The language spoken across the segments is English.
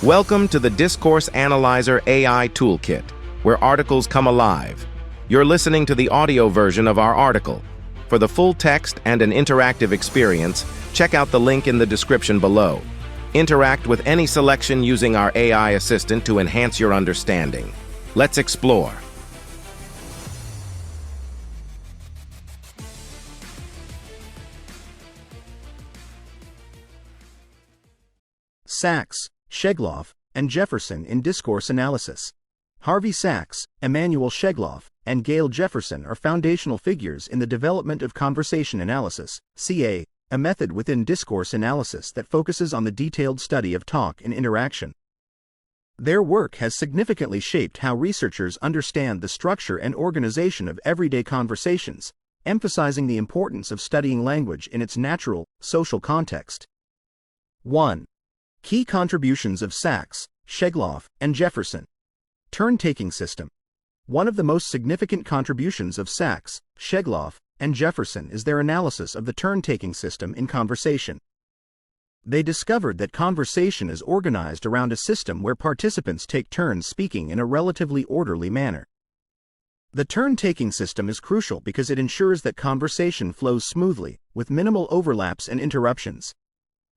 Welcome to the Discourse Analyzer AI Toolkit, where articles come alive. You're listening to the audio version of our article. For the full text and an interactive experience, check out the link in the description below. Interact with any selection using our AI assistant to enhance your understanding. Let's explore. Sachs, Schegloff, and Jefferson in Discourse Analysis. Harvey Sachs, Emanuel Schegloff, and Gail Jefferson are foundational figures in the development of conversation analysis, CA, a method within discourse analysis that focuses on the detailed study of talk and interaction. Their work has significantly shaped how researchers understand the structure and organization of everyday conversations, emphasizing the importance of studying language in its natural, social context. 1. Key contributions of Sachs, Schegloff, and Jefferson. Turn-taking system. One of the most significant contributions of Sachs, Schegloff, and Jefferson is their analysis of the turn-taking system in conversation. They discovered that conversation is organized around a system where participants take turns speaking in a relatively orderly manner. The turn-taking system is crucial because it ensures that conversation flows smoothly, with minimal overlaps and interruptions.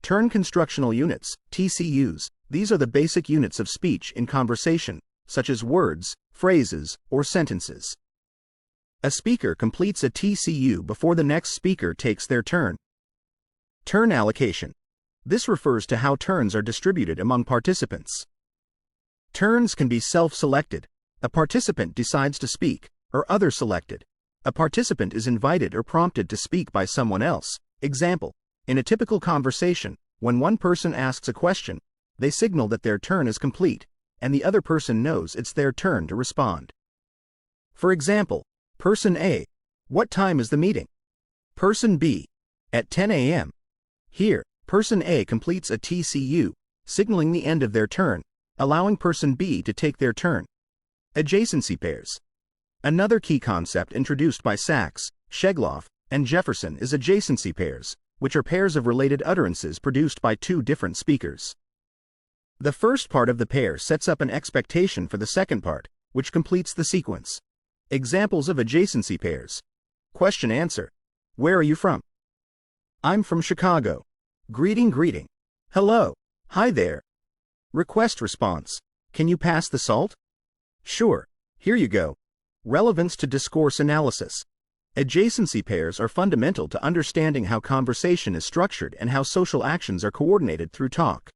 Turn constructional units, TCUs, these are the basic units of speech in conversation, such as words, phrases, or sentences. A speaker completes a TCU before the next speaker takes their turn. Turn allocation. This refers to how turns are distributed among participants. Turns can be self-selected. A participant decides to speak, or other-selected. A participant is invited or prompted to speak by someone else. Example. In a typical conversation, when one person asks a question, they signal that their turn is complete, and the other person knows it's their turn to respond. For example, Person A, what time is the meeting? Person B, at 10 a.m. Here, Person A completes a TCU, signaling the end of their turn, allowing Person B to take their turn. Adjacency pairs. Another key concept introduced by Sachs, Schegloff, and Jefferson is adjacency pairs, which are pairs of related utterances produced by two different speakers. The first part of the pair sets up an expectation for the second part, which completes the sequence. Examples of adjacency pairs. Question-answer. Where are you from? I'm from Chicago. Greeting. Hello. Hi there. Request-response. Can you pass the salt? Sure. Here you go. Relevance to discourse analysis. Adjacency pairs are fundamental to understanding how conversation is structured and how social actions are coordinated through talk.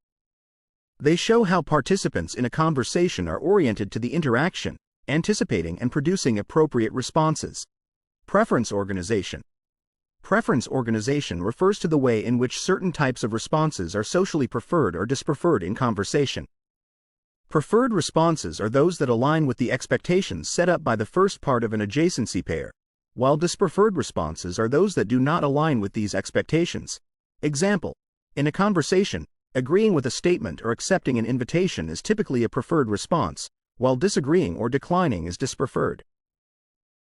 They show how participants in a conversation are oriented to the interaction, anticipating and producing appropriate responses. Preference organization. Preference organization refers to the way in which certain types of responses are socially preferred or dispreferred in conversation. Preferred responses are those that align with the expectations set up by the first part of an adjacency pair, while dispreferred responses are those that do not align with these expectations. Example. In a conversation, agreeing with a statement or accepting an invitation is typically a preferred response, while disagreeing or declining is dispreferred.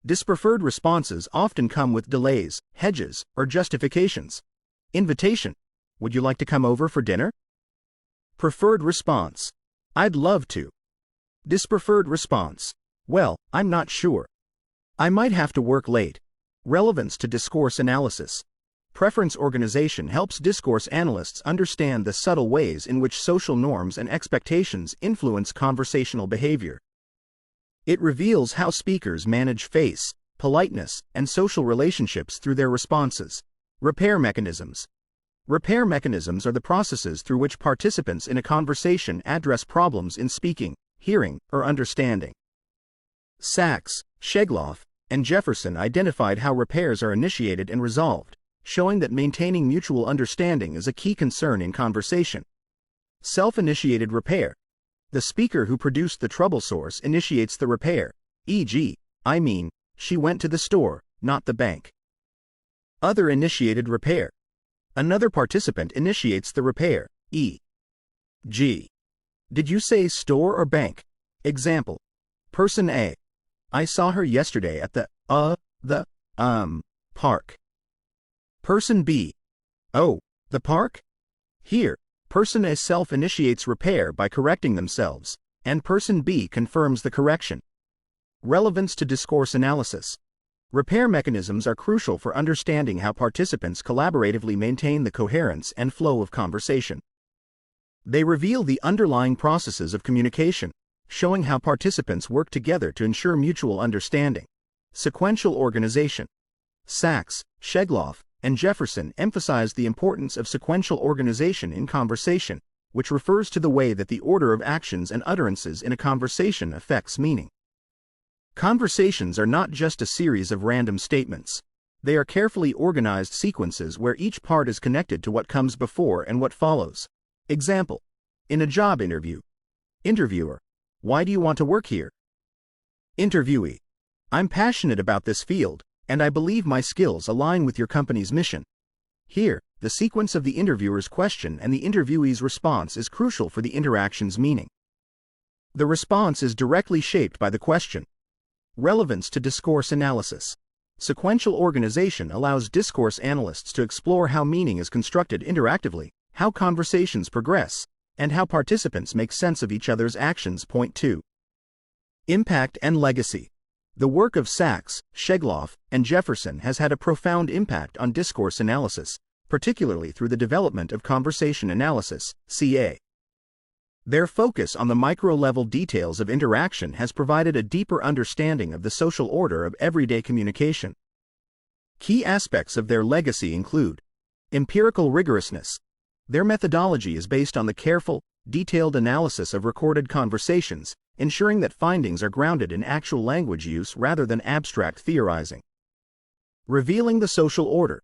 Dispreferred responses often come with delays, hedges, or justifications. Invitation. Would you like to come over for dinner? Preferred response. I'd love to. Dispreferred response. Well, I'm not sure. I might have to work late. Relevance to discourse analysis. Preference organization helps discourse analysts understand the subtle ways in which social norms and expectations influence conversational behavior. It reveals how speakers manage face, politeness, and social relationships through their responses. Repair mechanisms. Repair mechanisms are the processes through which participants in a conversation address problems in speaking, hearing, or understanding. Sachs, Schegloff, and Jefferson identified how repairs are initiated and resolved, showing that maintaining mutual understanding is a key concern in conversation. Self-initiated repair. The speaker who produced the trouble source initiates the repair, e.g., she went to the store, not the bank. Other-initiated repair. Another participant initiates the repair, e.g., did you say store or bank? Example. Person A. I saw her yesterday at the park. Person B. Oh, the park? Here, Person A self-initiates repair by correcting themselves, and Person B confirms the correction. Relevance to discourse analysis. Repair mechanisms are crucial for understanding how participants collaboratively maintain the coherence and flow of conversation. They reveal the underlying processes of communication, showing how participants work together to ensure mutual understanding. Sequential organization. Sachs, Schegloff, and Jefferson emphasized the importance of sequential organization in conversation, which refers to the way that the order of actions and utterances in a conversation affects meaning. Conversations are not just a series of random statements. They are carefully organized sequences where each part is connected to what comes before and what follows. Example: in a job interview. Interviewer: why do you want to work here? Interviewee: I'm passionate about this field, and I believe my skills align with your company's mission. Here, the sequence of the interviewer's question and the interviewee's response is crucial for the interaction's meaning. The response is directly shaped by the question. Relevance to discourse analysis. Sequential organization allows discourse analysts to explore how meaning is constructed interactively, how conversations progress, and how participants make sense of each other's actions. Point 2. Impact and legacy. The work of Sachs, Schegloff, and Jefferson has had a profound impact on discourse analysis, particularly through the development of conversation analysis, CA. Their focus on the micro-level details of interaction has provided a deeper understanding of the social order of everyday communication. Key aspects of their legacy include empirical rigorousness. Their methodology is based on the careful, detailed analysis of recorded conversations, ensuring that findings are grounded in actual language use rather than abstract theorizing. Revealing the social order.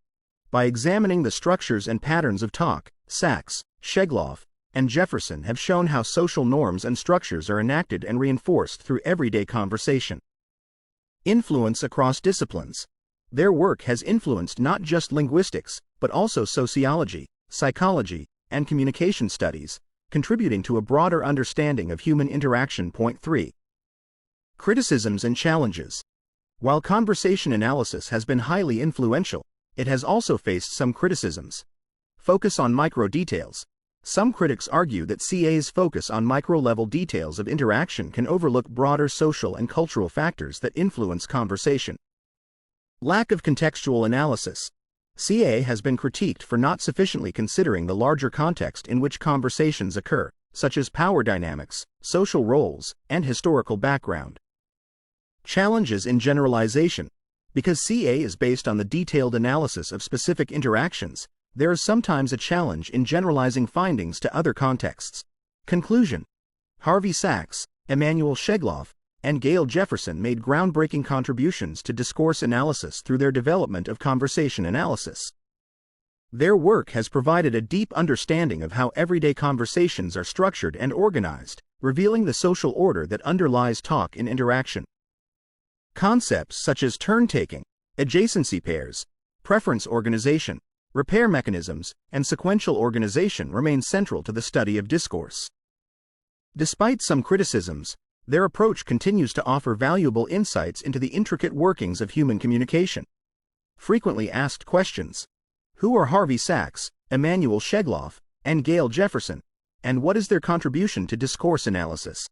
By examining the structures and patterns of talk, Sachs, Schegloff, and Jefferson have shown how social norms and structures are enacted and reinforced through everyday conversation. Influence across disciplines. Their work has influenced not just linguistics, but also sociology, psychology, and communication studies, contributing to a broader understanding of human interaction. Point 3. Criticisms and challenges. While conversation analysis has been highly influential, it has also faced some criticisms. Focus on micro details. Some critics argue that CA's focus on micro-level details of interaction can overlook broader social and cultural factors that influence conversation. Lack of contextual analysis. CA has been critiqued for not sufficiently considering the larger context in which conversations occur, such as power dynamics, social roles, and historical background. Challenges in generalization. Because CA is based on the detailed analysis of specific interactions, there is sometimes a challenge in generalizing findings to other contexts. Conclusion. Harvey Sachs, Emmanuel Schegloff, and Gail Jefferson made groundbreaking contributions to discourse analysis through their development of conversation analysis. Their work has provided a deep understanding of how everyday conversations are structured and organized, revealing the social order that underlies talk and interaction. Concepts such as turn-taking, adjacency pairs, preference organization, repair mechanisms, and sequential organization remain central to the study of discourse. Despite some criticisms, their approach continues to offer valuable insights into the intricate workings of human communication. Frequently asked questions. Who are Harvey Sachs, Emmanuel Schegloff, and Gail Jefferson, and what is their contribution to discourse analysis?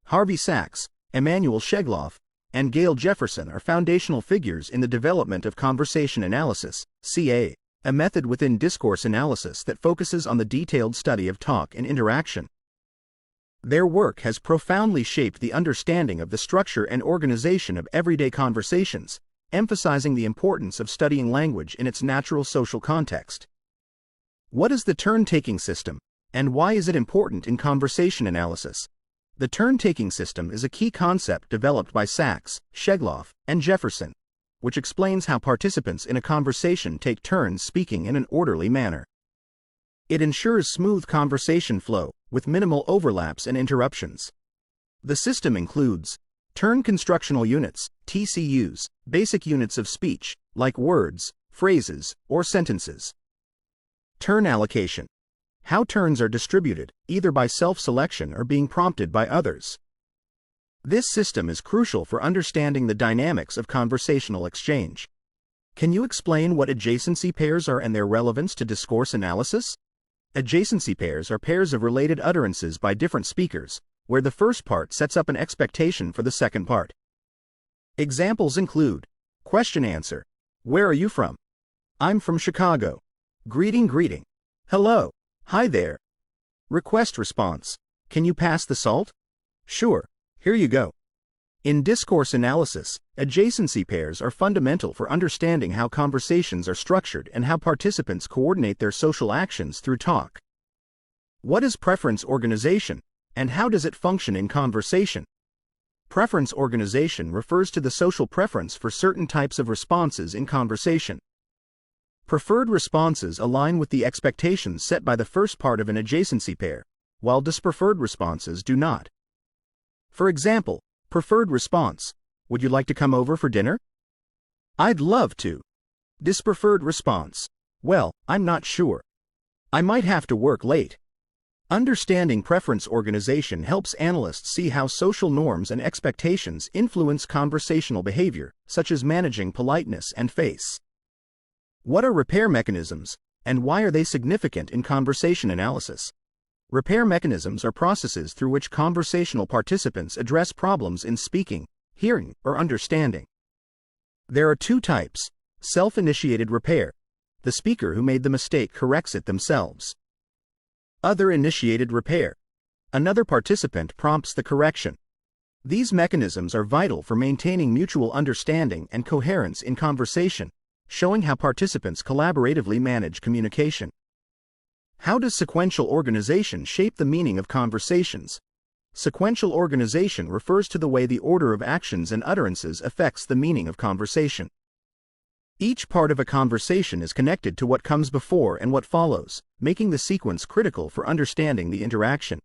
Harvey Sachs, Emmanuel Schegloff, and Gail Jefferson are foundational figures in the development of conversation analysis, CA, a method within discourse analysis that focuses on the detailed study of talk and interaction. Their work has profoundly shaped the understanding of the structure and organization of everyday conversations, emphasizing the importance of studying language in its natural social context. What is the turn-taking system, and why is it important in conversation analysis? The turn-taking system is a key concept developed by Sachs, Schegloff, and Jefferson, which explains how participants in a conversation take turns speaking in an orderly manner. It ensures smooth conversation flow, with minimal overlaps and interruptions. The system includes turn constructional units, TCUs, basic units of speech, like words, phrases, or sentences. Turn allocation. How turns are distributed, either by self-selection or being prompted by others. This system is crucial for understanding the dynamics of conversational exchange. Can you explain what adjacency pairs are and their relevance to discourse analysis? Adjacency pairs are pairs of related utterances by different speakers, where the first part sets up an expectation for the second part. Examples include question-answer. Where are you from? I'm from Chicago. Greeting. Hello. Hi there. Request-response. Can you pass the salt? Sure. Here you go. In discourse analysis, adjacency pairs are fundamental for understanding how conversations are structured and how participants coordinate their social actions through talk. What is preference organization, and how does it function in conversation? Preference organization refers to the social preference for certain types of responses in conversation. Preferred responses align with the expectations set by the first part of an adjacency pair, while dispreferred responses do not. For example, preferred response: would you like to come over for dinner? I'd love to. Dispreferred response: well, I'm not sure. I might have to work late. Understanding preference organization helps analysts see how social norms and expectations influence conversational behavior, such as managing politeness and face. What are repair mechanisms, and why are they significant in conversation analysis? Repair mechanisms are processes through which conversational participants address problems in speaking, hearing, or understanding. There are two types: self-initiated repair. The speaker who made the mistake corrects it themselves. Other-initiated repair. Another participant prompts the correction. These mechanisms are vital for maintaining mutual understanding and coherence in conversation, showing how participants collaboratively manage communication. How does sequential organization shape the meaning of conversations? Sequential organization refers to the way the order of actions and utterances affects the meaning of conversation. Each part of a conversation is connected to what comes before and what follows, making the sequence critical for understanding the interaction.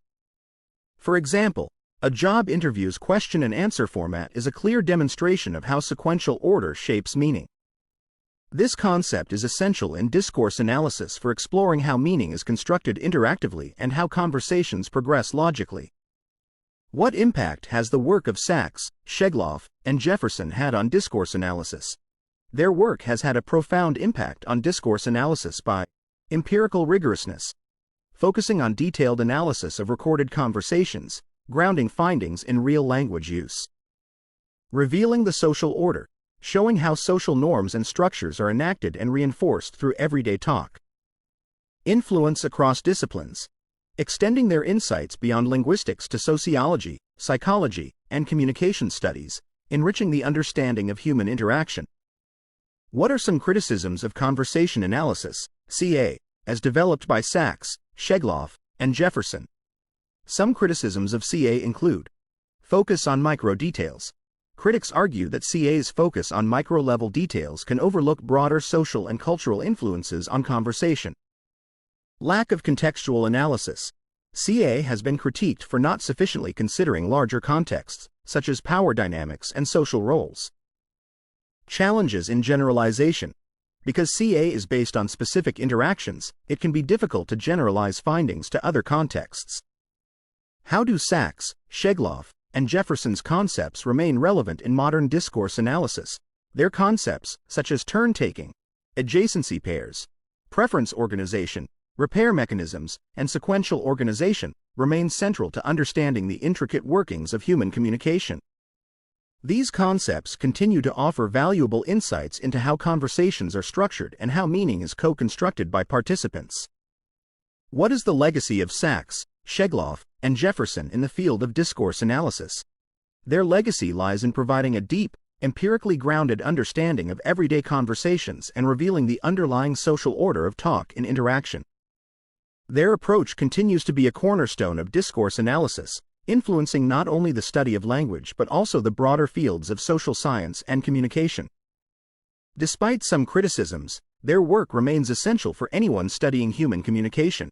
For example, a job interview's question and answer format is a clear demonstration of how sequential order shapes meaning. This concept is essential in discourse analysis for exploring how meaning is constructed interactively and how conversations progress logically. What impact has the work of Sachs, Schegloff, and Jefferson had on discourse analysis? Their work has had a profound impact on discourse analysis by empirical rigorousness, focusing on detailed analysis of recorded conversations, grounding findings in real language use. Revealing the social order, showing how social norms and structures are enacted and reinforced through everyday talk. Influence across disciplines, extending their insights beyond linguistics to sociology, psychology, and communication studies, enriching the understanding of human interaction. What are some criticisms of conversation analysis, CA, as developed by Sachs, Schegloff, and Jefferson? Some criticisms of CA include focus on micro details. Critics argue that CA's focus on micro-level details can overlook broader social and cultural influences on conversation. Lack of contextual analysis. CA has been critiqued for not sufficiently considering larger contexts, such as power dynamics and social roles. Challenges in generalization. Because CA is based on specific interactions, it can be difficult to generalize findings to other contexts. How do Sachs, Schegloff, and Jefferson's concepts remain relevant in modern discourse analysis? Their concepts, such as turn-taking, adjacency pairs, preference organization, repair mechanisms, and sequential organization, remain central to understanding the intricate workings of human communication. These concepts continue to offer valuable insights into how conversations are structured and how meaning is co-constructed by participants. What is the legacy of Sachs, Schegloff, and Jefferson in the field of discourse analysis? Their legacy lies in providing a deep, empirically grounded understanding of everyday conversations and revealing the underlying social order of talk and interaction. Their approach continues to be a cornerstone of discourse analysis, influencing not only the study of language but also the broader fields of social science and communication. Despite some criticisms, their work remains essential for anyone studying human communication.